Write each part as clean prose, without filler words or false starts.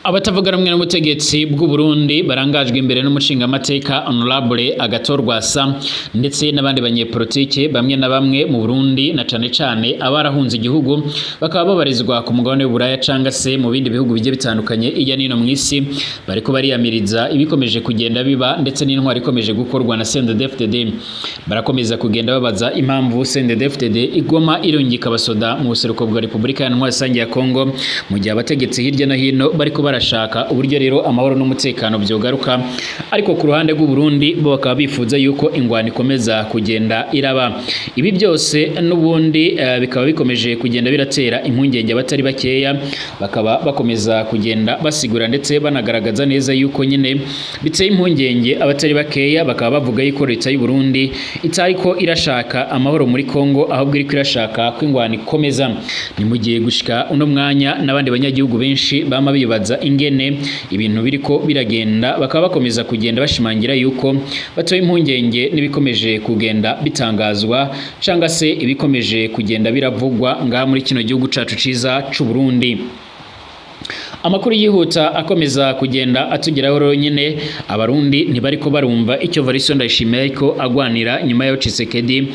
Abatavuga rumwe n'ubutegetsi bw'u Burundi barangajwe imbere n'umushinga amateka Honorable Agathon Rwasa ndetse n'abandi banyepolitike bamwe na bamwe mu Burundi na cane abarahunze igihugu bakaba babarizwa ku mugabane w'Uburaya canga se mu bindi bihugu bigiye bitandukanye iya nino mw'isi bariko bariyamiriza ibikomeje kugenda biba ndetse n'intwari ikomeje gukorwa na CNDD-FDD barakomeza kugenda babaza impamvu CNDD-FDD igoma irungika abasoda mu buseruko bwa Republika ya Rusange ya Kongo mu gihe abategetsi hirya no hino bariko barashaka uburyo rero amahoro n'umutekano byogaruka ariko ku ruhande rw'u Burundi bo bakaba bifuza yuko ingwano ikomeza kugenda iraba ibi byose n'ubundi bikaba bikomeje kugenda biratera impungenge abatari bakeya bakaba bakomeza kugenda basigura ndetse banagaragaza neza yuko nyine biteye impungenge abatari bakeya bakaba bavuga yuko leta y'u Burundi itariko irashaka amahoro muri Kongo ahubwo iriko irashaka ko ingwano ikomeza ni mu gihe gushika uno mwanya n'abandi banyagihugu benshi bama bibaza ingene ibintu biriko biragenda bakaba bakomeza kugenda bashimangira yuko batoye impungenge n'ibikomeje kugenda bitangazwa canga se ibikomeje kugenda biravugwa ngaha muri kino gihugu cacu ciza c'u Burundi. Amakuru yihuta akomeza kugenda atugeraho rero nyene abarundi ntibariko barumva icyo Varisto Ndayishimiye ko agwanira nyuma yo Tshisekedi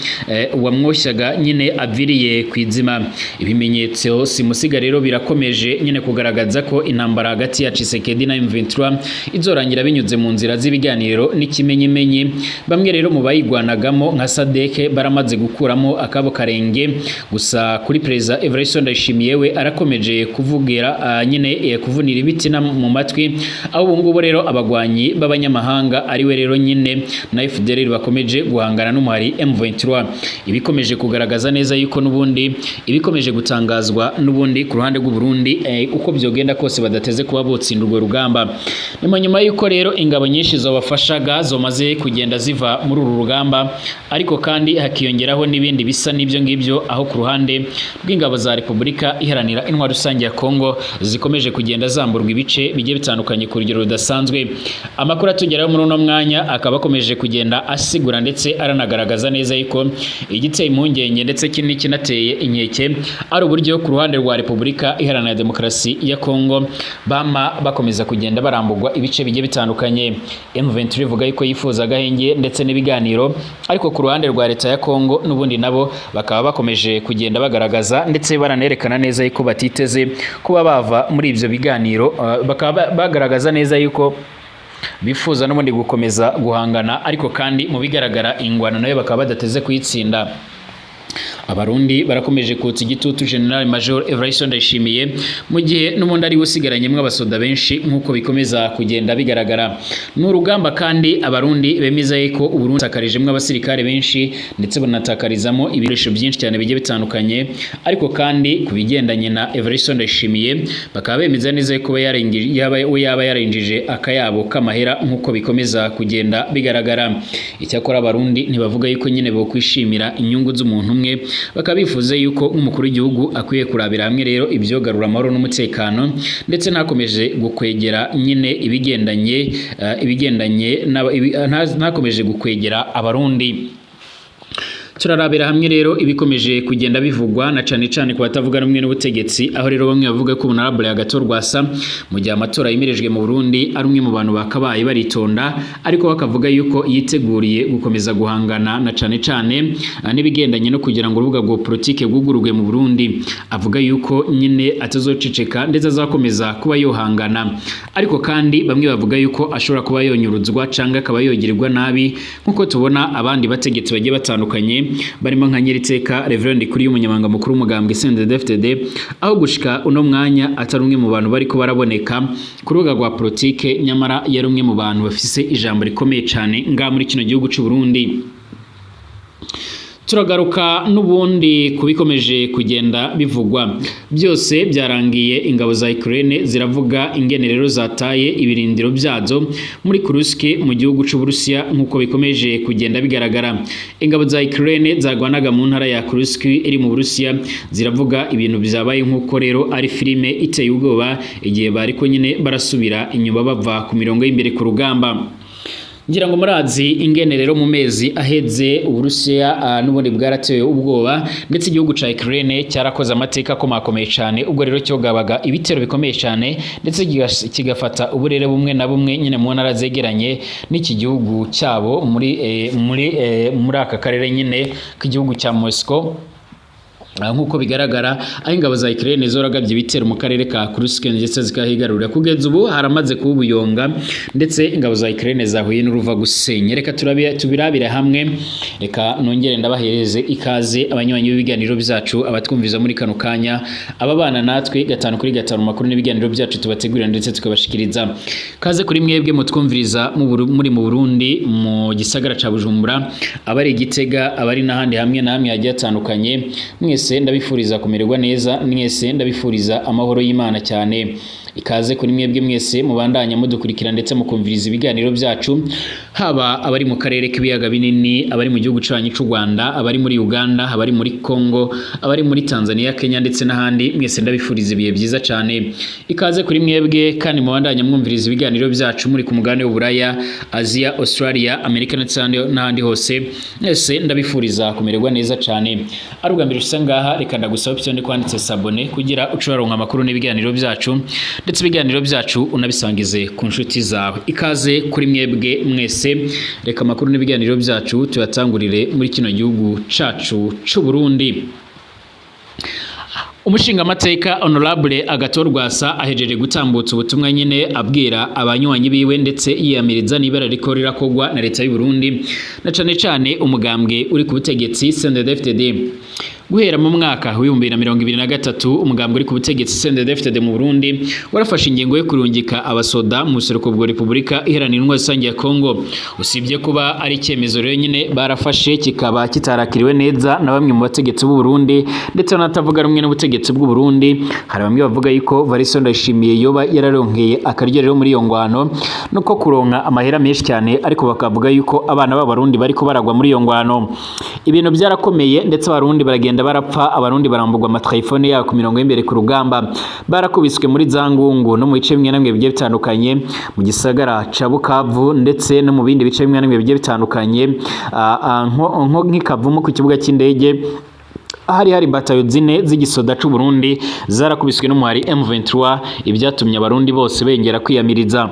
wamwoshyaga nyene aviriye kwizima ibimenyetso simusiga rero birakomeje nyene kugaragaza ko intambara hagati ya Tshisekedi na M23 izorangira binyuze mu nzira z'ibiganiro n'ikimenyimenyi bamwe rero mu bayigwanagamo nka Sadeke baramaze gukuramo akabo karenge gusa kuri President Varisto Ndayishimiye we arakomeje kuvugira nyene kuvunira ibiti mu matwi aho ubungubu rero abagwanyi b'abanyamahanga ari we rero nyine na FDLR bakomeje guhangana n'umuhari M23 ibikomeje kugaragaza neza yuko n'ubundi ibikomeje gutangazwa n'ubundi ku ruhande rw'u Burundi uko byogenda kose badateze kuba botsinda urwo rugamba nyuma nyuma yuko rero ingabo nyinshi zobafashaga zomaze kugenda ziva muri uru rugamba ariko kandi hakiyongeraho n'ibindi bisa n'ibyo ngibyo aho ku ruhande rw'ingabo za Republika iharanira intwaro rusange ya Kongo zikomeje kugenda zamburwa ibice bigiye bitandukanye ku rugero rudasanzwe amakuru atugeraho muri uno mwanya akaba akomeje kugenda asigura ndetse aranagaragaza neza yuko igiteye impungenge ndetse kinateye inkeke ari uburyo ku ruhande rwa Republika iharanira demokarasi ya Kongo bama bakomeza kugenda barambugwa ibice bigiye bitandukanye M23 ivuga yuko yifuza agahenge ndetse n'ibiganiro ariko ku ruhande rwa leta ya Kongo n'ubundi nabo bakaba bakomeje kugenda bagaragaza ndetse baranerekana neza yuko batiteze kuba bava muri ivyo biganiro bakaba bagaragaza neza yuko bifuza n'ubundi gukomeza guhangana ariko kandi mu bigaragara ingwano nayo bakaba badateze kuyitsinda. Abarundi barakomeje kutsa igitutu General Major Evariste Ndayishimiye mu gihe n'umundi ari usigaranyemwe abasoda benshi nkuko bikomeza kugenda bigaragara n'urugamba kandi abarundi bemeza yuko Uburundi takarijemwe abasirikare benshi ndetse banatakarizamo ibirisho byinshi cyane bigiye bitandukanye ariko kandi kubigendanye na Evariste Ndayishimiye bakaba bemeza neza yuko yaba yarengeje akayabo kamahera nkuko bikomeza kugenda bigaragara icyakora abarundi ntibavuga yuko nyine bo kwishimira inyungu z'umuntu umwe bakabifuza yuko umukuru w'igihugu akwiye kurabira hamwe rero ibyogarura amahoro n'umutekano ndetse nakomeje gukwegera nyine ibigendanye nakomeje gukwegera abarundi. Turarabira hamwe rero ibikomeje kugenda bivugwa na cane ku batavuga rumwe n'ubutegetsi aho rero bamwe bavuga ko Honorable Agathon Rwasa mu gihe amatora yimirejwe mu Burundi ari umwe mu bantu bakabaye baritonda ariko bakavuga yuko yiteguriye gukomeza guhangana na cane n'ibigendanye no kugira ngo urubuga rwa politike rwugururwe mu Burundi avuga yuko nyine atazoceceka ndetse azakomeza kuba yohangana ariko kandi bamwe bavuga yuko ashobora kuba yonyuruzwa canga akaba yogirirwa nabi nkuko tubona abandi bategetsi bagiye batandukanye barimo nka Nyiriteka Reverend kuri y'umunyamanga mukuru w'umugambwe CNDD-FDD aho gushika uno mwanya atari umwe mu bantu bariko baraboneka ku rubuga rwa politike nyamara yari umwe mu bantu bafise ijambo rikomeye cyane nga muri kino gihugu c'u Burundi. Turagaruka n'ubundi kubikomeje kugenda bivugwa byose byarangiye ingabo za Ukraine ziravuga ingene rero zataye ibirindiro byazo muri Kursk mu gihugu c'u Burusiya nkuko bikomeje kugenda bigaragara ingabo za Ukraine zagwanaga mu ntara ya Kursk iri mu Burusiya ziravuga ibintu byabaye nkuko rero ari filime iteye ubwoba igihe bariko nyine barasubira inyuma bava ku mirongo y'imbere ku rugamba. ngira ngo murazi ingene rero mu mezi aheze Uburusiya n'ubundi bwaratewe ubwoba ndetse igihugu ca Ukraine cyarakoze amateka komakomeye cyane ubwo rero cyogabaga ibitero bikomeye cyane ndetse kigafata uburere bumwe na bumwe nyine mu ntara zegeranye n'iki gihugu cyabo muri aka karere nyine k'igihugu cya Moscow. Nkuko bigaragara aho ingabo za Ukraine zoragabye ibitero mu karere ka Kursk ndetse zikahigarurira kugeza ubu haramaze kuba ubuyonga ndetse ingabo za Ukraine zahuye n'uruva gusenya. Reka tubirabira hamwe, reka nongere ndabahereze ikaze abanywanyi b'ibiganiro byacu abatwumviza muri kano kanya, ababana natwe 5 kuri 5 makuru n'ibiganiro byacu tubategurira ndetse tukabashikiriza. Kaze kuri mwebwe mutwumviriza muri mu Burundi mu gisagara ca Bujumbura, abari Gitega, abari n'ahandi hamwe na hamwe yagiye atandukanye, mwese ndabifuriza kumererwa neza, mwese ndabifuriza amahoro y'Imana cyane. Ikaze kuri mwebwe mwese mubandanya mudukurikira ndetse mukumviriza ibiganiro byacu, haba abari mu karere k'ibiyaga binini, abari mu gihugu cyanyu cy'u Rwanda, abari muri Uganda, abari muri Congo, abari muri Tanzania, Kenya ndetse n'ahandi, mwese ndabifuriza ibihe byiza cyane. Ikaze kuri mwebwe kandi mubandanya mwumviriza ibiganiro byacu muri ku mugabane w'Uburaya, Asia, Australia, Amerika ndetse n'ahandi hose, mwese ndabifuriza kumererwa neza cyane. Arubwa mbere usanga reka ndagusaba option kwanditse sabone kugira ucuraronka amakuru n'ibiganiro byacu ndetse ibiganiro byacu unabisangize ku nshuti zawe. Ikaze kuri mwebwe mwese, reka amakuru n'ibiganiro byacu tuyatangurire muri kino gihugu cacu c'u Burundi. Umushinga amateka Honorable Agathon Rwasa ahejeje gutambutsa ubutumwa nyine abwira abanywanyi biwe ndetse yiyamiriza nibara rikorera kogwa na leta y'u Burundi na cane umugambwe uri ku butegetsi CNDD-FDD. Guhera mu mwaka wa 2023 umugambwe uri ku butegetsi CNDD-FDD mu Burundi warafashe ingingo yo kurungika abasoda mu seruko bwa Republika Iharanira Intwaro Rusange ya Kongo. Usibye kuba ari icyemezo rero nyine barafashe kikaba kitarakiriwe neza na bamwe mu bategetsi b'u Burundi ndetse n'atavuga rumwe n'ubutegetsi bw'u Burundi. Hari bamwe bavuga yuko Variso Ndayishimiye yoba yararonkeye akaryo rero muri iyo ngwano nuko kuronka amahera menshi cyane, ariko bakavuga yuko abana b'abarundi bariko baragwa muri iyo ngwano. Ibintu byarakomeye ndetse abarundi baragenda barapfa, abarundi barambugwa amatrayifone yabo ku mirongo y'imbere ku rugamba, barakubiswe muri zangungu no mu bice bimwe namwe bigiye bitandukanye mu gisagara ca Bukavu ndetse no mu bindi bice bimwe namwe bigiye bitandukanye nko nk'Ikavumu ku kibuga cy'indege. Hari batayo zine z'igisoda c'u Burundi zarakubiswe n'umuhari M23, ibyatumye abarundi bose bengera kwiyamiriza.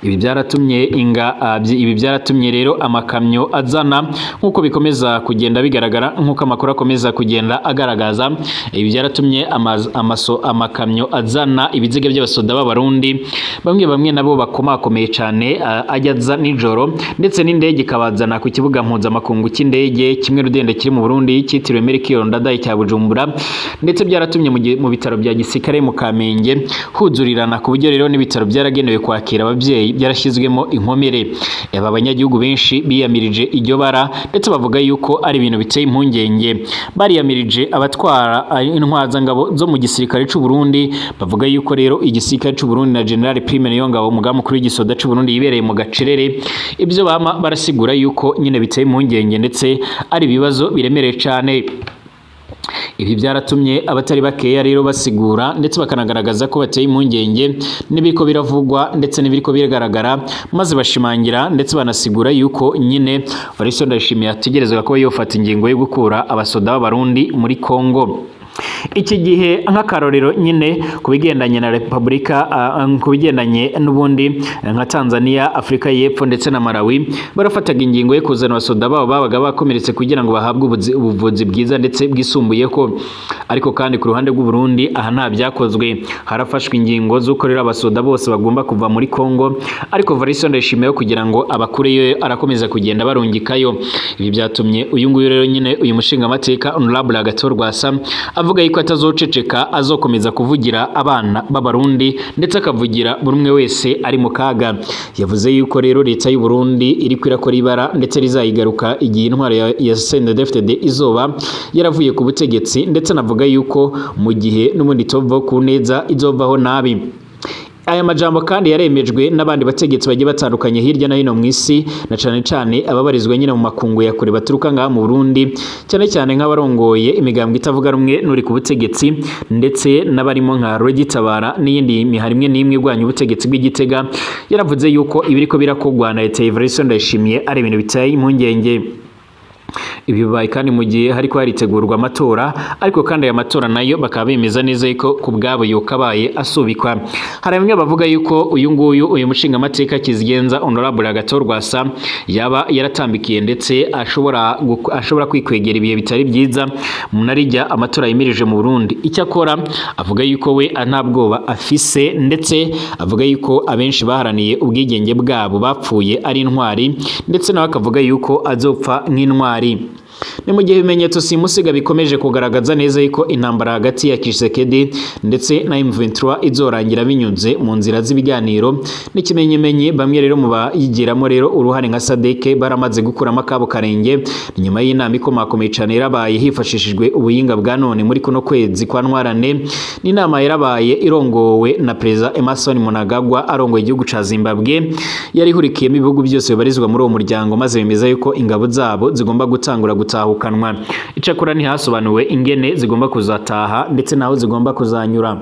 Ibi byaratumye rero amakamyo azana nkuko bikomeza kugenda bigaragara, nkuko amakuru akomeza kugenda agaragaza. Ibi byaratumye amakamyo azana ibiziga by'abasoda b'abarundi bamwe nabo bakomakomeye cyane ajyaza nijoro, ndetse n'indege ikabazana ku kibuga mpuzamakungu cy'indege kimwe rudende kiri mu Burundi cyitiriwe Melchior Ndadaye cya Bujumbura, ndetse byaratumye mu bitaro bya gisirikare mu Kamenge huzurirana ku buryo rero n'ibitaro byaragenewe kwakira ababyeyi byarashyizwemo inkomere. Aba banyagihugu benshi biyamirije iryo bara ndetse bavuga yuko ari ibintu biteye impungenge. Bariyamirije abatwara intwazangabo zo mu gisirikare c'u Burundi, bavuga yuko rero igisirikare c'u Burundi na General Prime Niyongabo umugaba mukuru w'igisoda c'u Burundi yibereye mu gacerere. Ibyo bama barasigura yuko nyine biteye impungenge ndetse ari ibibazo biremereye cyane. Ibi byaratumye abatari bakeya rero basigura ndetse bakanagaragaza ko bateye impungenge n'ibiriko biravugwa ndetse n'ibiriko bigaragara, maze bashimangira ndetse banasigura yuko nyine Variso Ndayishimiye ategerezwa ko yofata ingingo yo gukura abasoda b'abarundi muri Kongo. Iki gihe nk'akarorero nyine kubigendanye na Republika kubigendanye n'ubundi nka Tanzania, Afrika y'Epfo ndetse na Malawi barafataga ingingo yo kuzana abasoda babo babaga bakomeretse kugira ngo bahabwe ubuvuzi bwiza ndetse bwisumbuyeho. Ariko kandi ku ruhande rw'u Burundi aha nta byakozwe, harafashwe ingingo z'ukorera abasoda bose bagomba kuva muri Kongo, ariko Variso Ndayishimiye kugira ngo abakureyo arakomeza kugenda barungikayo. Ibi byatumye uyu nguyu rero nyine uyu mushinga amateka Honorable Agathon Rwasa avuga yuko atazoceceka, azokomeza kuvugira abana b'abarundi ndetse akavugira buri umwe wese ari mu kaga. Yavuze yuko rero leta y'u Burundi iri kwirakora ibara ndetse rizayigaruka igihe intwaro ya CNDD-FDD izoba yaravuye ku butegetsi, ndetse navuga yuko mu gihe n'ubundi tova ku neza izovaho nabi. aya majambo kandi yaremejwe n'abandi bategetsi bagiye batandukanye hirya no hino mu isi na cane ababarizwa nyine mu makungu ya kure baturuka ngaha mu Burundi cyane nk'abarongoye imigambwe itavuga rumwe nuri ku butegetsi ndetse n'abarimo nka Rogitabara n'iyindi mihari imwe n'imwe igwanya ubutegetsi bw'Igitega yaravuze yuko ibiriko birakogwa na leta Evariste Ndayishimiye ari ibintu biteye impungenge. Ibi bibaye kandi mu gihe hariko haritegurwa amatora ariko kandi aya matora nayo bakaba bemeza neza yuko ku bwabo yokabaye asubikwa. Hari bamwe bavuga yuko uyu mushinga amateka Kizigenza Honorable Agathon yaba yaratambikiye ndetse ashobora kwikwegera ibihe bitari byiza munarijya amatora yimirije mu Burundi. Icyakora avuga yuko we nta bwoba afise ndetse avuga yuko abenshi baharaniye ubwigenge bwabo bapfuye ari intwari ndetse nawe akavuga yuko azopfa nk'intwari. Ni mu gihe ibimenyetso simusiga bikomeje kugaragaza neza yuko intambara hagati ya Tshisekedi ndetse na M23 izorangira binyuze mu nzira z'ibiganiro n'ikimenyemenye. Bamwe rero mu bayigiramo rero uruhare nka Sadeke baramaze gukuramo akabo karenge nyuma y'inama ikomakomeye cyane yarabaye hifashishijwe ubuhinga bwa none muri kuno kwezi kwa Ntwarane. N'inama yarabaye irongowe na Perezida Emmerson Mnangagwa arongoye igihugu ca Zimbabwe yari hurikiyemo ibihugu byose bibarizwa muri uwo muryango maze bemeza yuko ingabo zabo zigomba gutangura gutahukanwa. Icakura ntihasobanuwe ingene zigomba kuzataha ndetse naho zigomba kuzanyura.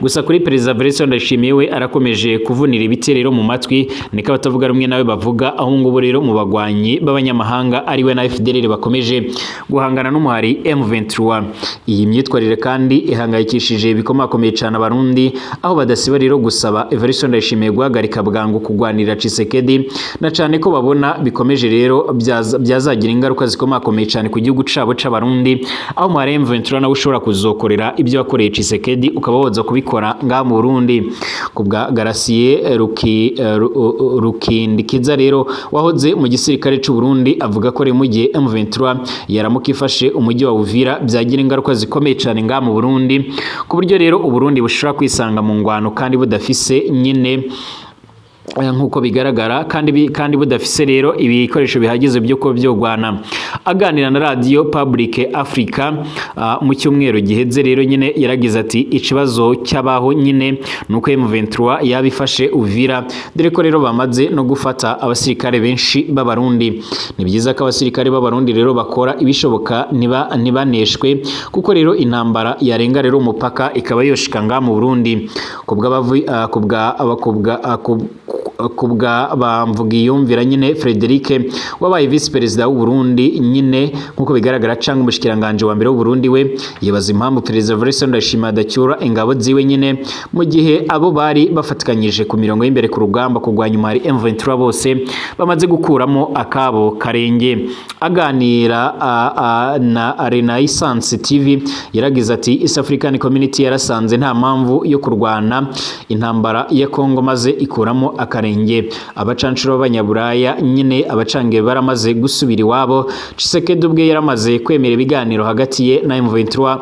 Gusa kuri Perezida Evariste Ndayishimiye we arakomeje kuvunira ibiti rero mu matwi niko batavuga rumwe nawe bavuga aho ngubo rero mu bagwanyi b'abanyamahanga ari we na FDLR bakomeje guhangana n'umuhari M23. Iyi myitwarire kandi ihangayikishije bikomakomeye cyane abarundi aho badasiba rero gusaba Evariste Ndayishimiye guhagarika bwangu kugwanira Tshisekedi na cyane ko babona bikomeje rero byazagira ingaruka zikomakomeye cyane ku gihugu cabo c'abarundi aho umuhari M23 nawe ushobora kuzokorera ibyo yakoreye Tshisekedi ukabahoza kubikora ngaha mu Burundi. Kubwa Garasiye Rukindikiza rero wahoze mu gisirikare cy'u Burundi avuga ko mu gihe M23 yaramukifashe umujyi wa Uvira byagira ingaruka zikomeye cyane ngaha mu Burundi ku buryo rero u Burundi bushobora kwisanga mu ngwano kandi budafise nyine nkuko bigaragara kandi budafise rero ibikoresho bihagize byo ko byogwana. Aganira na Radio Public Africa mu cyumweru giheze rero nyine yaragize ati ikibazo cyabaho nyine nuko M23 yabifashe Uvira dore ko rero bamaze no gufata abasirikare benshi b'abarundi. Ni byiza ko abasirikare b'abarundi rero bakora ibishoboka nibaneshwe kuko rero intambara yarenga rero umupaka ikaba yoshika nga mu Burundi. Kubwa Bamvugiyumvira nyine Frederic wabaye vice perezida w'u Burundi nyine nkuko bigaragara cyangwa umushikiranganje wa mbere w'u Burundi we yibaza impamvu Perezida Evariste Ndayishimiye adacyura ingabo ziwe nyine mu gihe abo bari bafatikanyije ku mirongo y'imbere ku rugamba kugwanya umari M23 bose bamaze gukuramo akabo karenge. Aganira na Renaissance TV yaragize ati East African Community yarasanze nta mpamvu yo kurwana intambara ya Kongo maze ikuramo akarenge. Abacancuro b'abanyaburaya nyine abacange baramaze gusubira iwabo. Tshisekedi ubwe yaramaze kwemera ibiganiro hagati ye na M23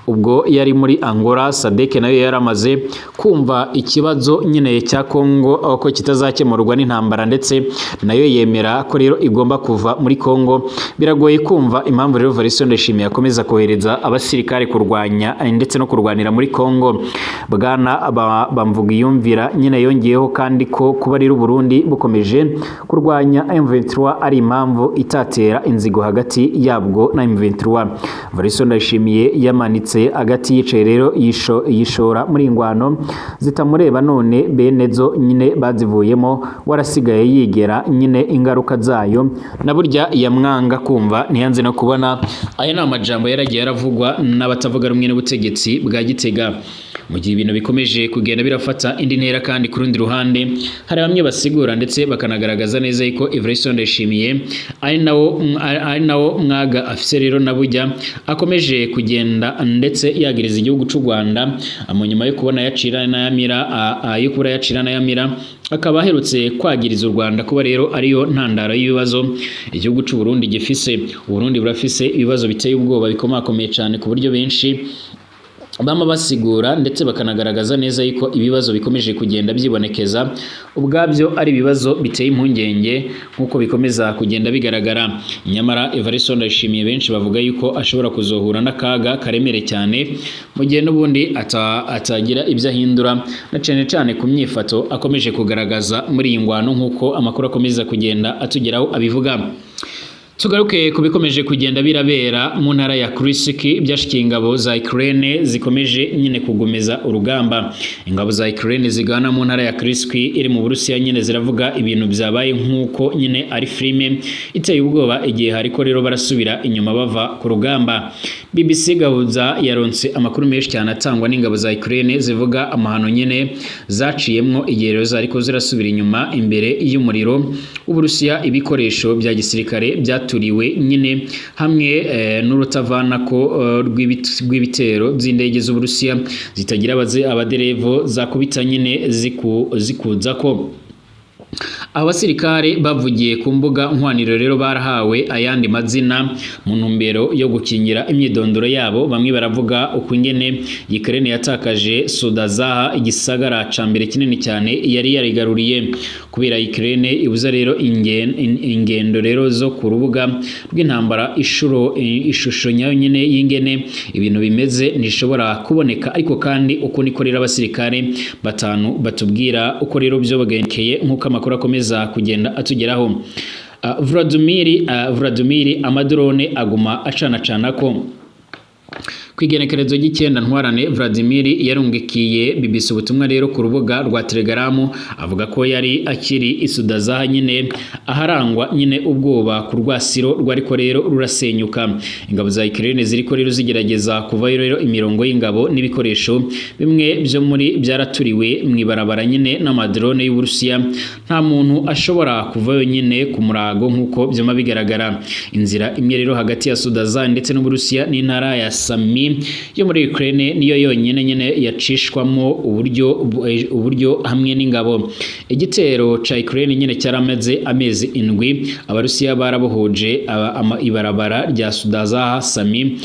ubwo yari muri Angola. Sadeke nayo yaramaze kumva ikibazo nyine cya Kongo aho ko kitazakemurwa n'intambara ndetse nayo yemera ko rero igomba kuva muri Kongo. Biragoye kumva impamvu rero Evariste Ndayishimiye akomeza kohereza abasirikare kurwanya ndetse no kurwanira muri Kongo. Bwana Bamvugiyumvira nyine yongeyeho kandi ko kuba rero Burundi bukomeje kurwanya M23 ari impamvu itatera inzigo hagati yabwo na M23. Evariste Ndayishimiye yamanitse agati yicaye rero yishora muri ingwano zitamureba none benezo nyine bazivuyemo warasigaye yigera nyine ingaruka zayo na burya yamwanga kumva ntiyanze no kubona. Aya ni amajambo yaragiye yaravugwa n'abatavuga rumwe n'ubutegetsi bwa Gitega mu gihe ibintu bikomeje kugenda birafata indi ntera. Kandi ku rundi ruhande hari bamwe basigura ndetse bakanagaragaza neza yuko Evariste Ndayishimiye ari nawo mwaga afise rero na burya akomeje kugenda ndetse yagiriza igihugu cy'u Rwanda mu nyuma yo kubona yacira na yamira akaba aherutse kwagiriza u Rwanda kuba rero ariyo ntandaro y'ibibazo igihugu cy'u Burundi gifise. U Burundi burafise ibibazo biteye ubwoba bikomakomeye cyane ku buryo benshi bama basigura ndetse bakanagaragaza neza yuko ibibazo bikomeje kugenda byibonekeza ubwabyo ari ibibazo biteye impungenge nkuko bikomeza kugenda bigaragara. Nyamara Evariste Ndayishimiye benshi bavuga yuko ashobora kuzohura n'akaga karemere cyane mu gihe n'ubundi atagira ibyo ahindura na cyane ku myifato akomeje kugaragaza muri iyi ngwano nkuko amakuru akomeza kugenda atugeraho abivuga. Tugaruke kubikomeje kugenda birabera mu ntara ya Kursk byashikiye ingabo za Ukraine zikomeje nyine kugumeza urugamba. Ingabo za Ukraine zigana mu ntara ya Kursk iri mu Burusiya nyine ziravuga ibintu byabaye nkuko nyine ari filime iteye ubwoba igihe hariko rero barasubira inyuma bava ku rugamba. BBC Gahuza yaronse amakuru menshi cyane atangwa n'ingabo za Ukraine zivuga amahano nyine zaciyemwo igihe rero zariko zirasubira inyuma imbere y'umuriro w'Uburusiya ibikoresho bya gisirikare turiwe nyine hamwe n'urutavanako rw'ibitero by'indege z'Uburusiya zitagira abaderevo zakubita nyine zikuza ko abasirikare bavugiye ku mbuga nkwaniro rero barahawe ayandi mazina mu ntumbero yo gukingira imyidondoro yabo. Bamwe baravuga uko ingene Ukraine yatakaje Sodazaha igisagara ca mbere kinini cyane yari yarigaruriye kubera Ukraine ibuza rero ingendo rero zo ku rubuga rw'intambara ishusho nyayo nyine y'ingene ibintu bimeze nishobora kuboneka. Ariko kandi uko niko rero abasirikare batanu batubwira uko rero byo bagenkeye nkuko amakuru akomeza kugenda atugeraho. Vladimir amadrone aguma acana ko kwigenekerezo ry'icyenda ntwarane Vladimir yarungikiye BBC ubutumwa rero ku rubuga rwa Telegram avuga ko yari akiri isudazaha nyine aharangwa nyine ubwoba ku rwasiro rwariko rero rurasenyuka. Ingabo za Ukraine ziriko rero zigerageza kuvayo rero imirongo y'ingabo n'ibikoresho bimwe byo muri byaraturiwe mwibarabara nyine n'amadrone y'Uburusiya. Nta muntu ashobora kuvayo nyine ku murago nkuko byoma bigaragara. Inzira imwe rero hagati ya Sudaza ndetse n'Uburusiya n'intara ya Sami yo muri Ukraine niyo yonyine nyene yacishwamo uburyo hamwe n'ingabo. Igitero ca Ukraine nyene cyaramaze amezi 7 abarusiya barabohoje ibarabara rya Sudaza Sami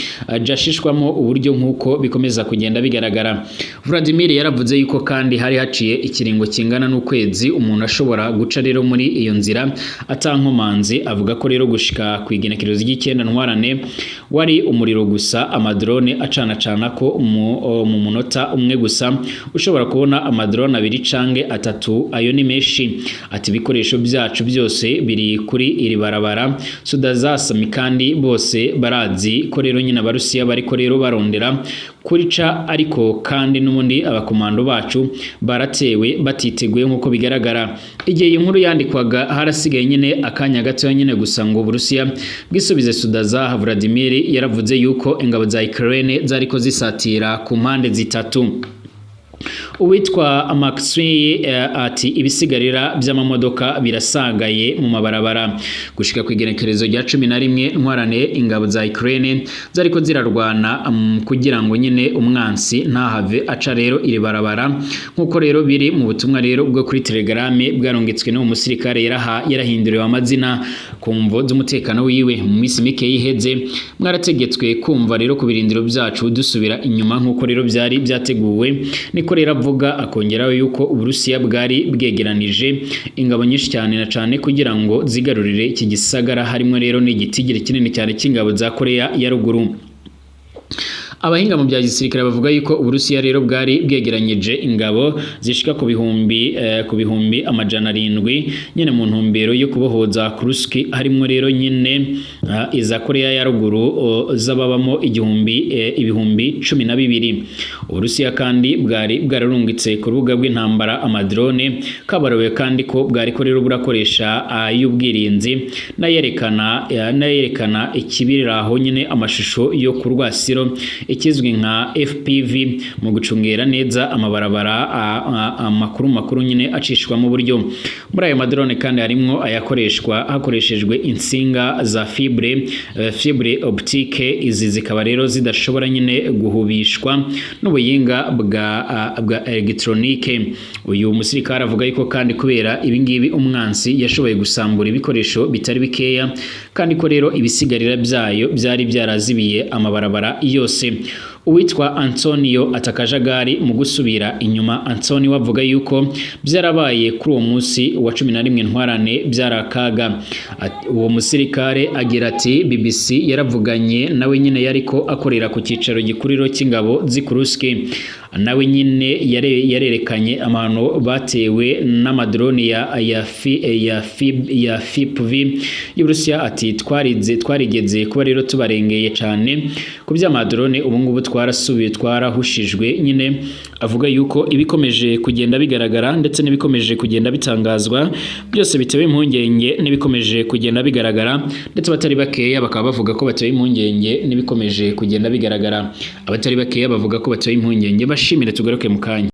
jashishwamo uburyo nkuko bikomeza kugenda bigaragara. Vladimir yaravuze yuko kandi hari haciye ikiringo kingana n'ukwezi umuntu ashobora guca rero muri iyo nzira atankomanzi. Avuga ko rero gushika kwigenekerezo ry'icyenda ntwarane wari umuriro gusa, amadrone acana ko mu munota umwe gusa ushobora kubona amadrone 2 canke 3. Ayo ni meshi. Ati ibikoresho byacu byose biri kuri iri barabara Sudazasami kandi bose barazi ko rero nyina abarusiya bariko rero barondera kurica, ariko kandi n'umundi abakomando bacu baratewe batiteguye nkuko bigaragara. Igihe inkuru yandikwaga harasigaye nyine akanya gato nyine gusa ngo Burusiya bwisubize Sudaza. Vladimir yaravuze yuko ingabo za Ukraine zariko zisatira ku mpande zitatu. Uwitwa Maxwell ati ibisigarira by'amamodoka birasagaye mu mabarabara. Gushika kwigenekerezo rya 11 ntwarane ingabo za Ukraine zariko zirarwana kugira ngo nyine umwansi ntahave aca rero iri barabara nkuko rero biri mu butumwa rero bwo kuri Telegram bwarongetswe no umusirikare yarahinduriwe amazina kumvo z'umutekano wiwe. Mu minsi mike yiheze mwarategetswe kumva rero ku birindiro byacu dusubira inyuma nkuko rero byari byateguwe. Niko rero avuga akongeraho yuko Uburusiya bwari bwegeranije ingabo nyinshi cyane na cyane kugira ngo zigarurire iki gisagara harimo rero n'igitigire kinini cyane cy'ingabo za Korea ya ruguru. Abahinga mu bya gisirikare bavuga yuko Uburusiya rero bwari bwegeranyije ingabo zishika ku bihumbi amajana 7 nyene mu ntumbero yo kubohoza Kursk, harimo rero nyine iza Korea ya ruguru zababamo ibihumbi 12. Uburusiya kandi bwari bwararungitse ku rubuga rw'intambara amadrone kabarowe kandi ko bwari ko rero burakoresha y'ubwirinzi nayerekana ikibiriraho nyine amashusho yo ku rwasiro ikizwi nka FPV mu gucungera neza amabarabara amakuru nyine acishwa mu buryo. Muri ayo madrone kandi harimo ayakoreshwa hakoreshejwe insinga za fibre optique. Izi zikaba rero zidashobora nyine guhubishwa n'ubuyinga bwa electronique. Uyu musirikare avuga yuko kandi kubera ibingibi umwansi yashoboye gusambura ibikoresho bitari bikeya kandi ko rero ibisigarira byayo byari byarazibiye amabarabara yose. uwitwa Antonio atakajagari mu gusubira inyuma. Antonio avuga yuko byarabaye kuri uwo munsi wa 11 ntwarane byarakaga. Uwo musirikare agira ati BBC yaravuganye nawe nyine yariko akorera ku cicaro gikuriro cy'ingabo z'Ikuruski, nawe nyine yarerekanye amano batewe n'amadrone ya FPV y'Uburusiya. Ati twarigeze kuba rero tubarengeye cyane ku by'amadrone, ubu ngubu twarasubiye twarahushijwe. Nyine avuga yuko ibikomeje kugenda bigaragara ndetse n'ibikomeje kugenda bitangazwa byose bitewe impungenge n'ibikomeje kugenda bigaragara, ndetse batari bakeya bakaba bavuga ko batewe impungenge n'ibikomeje kugenda bigaragara. Abatari bakeya bavuga ko batewe impungenge. Bashimire, tugaruke mu kanya.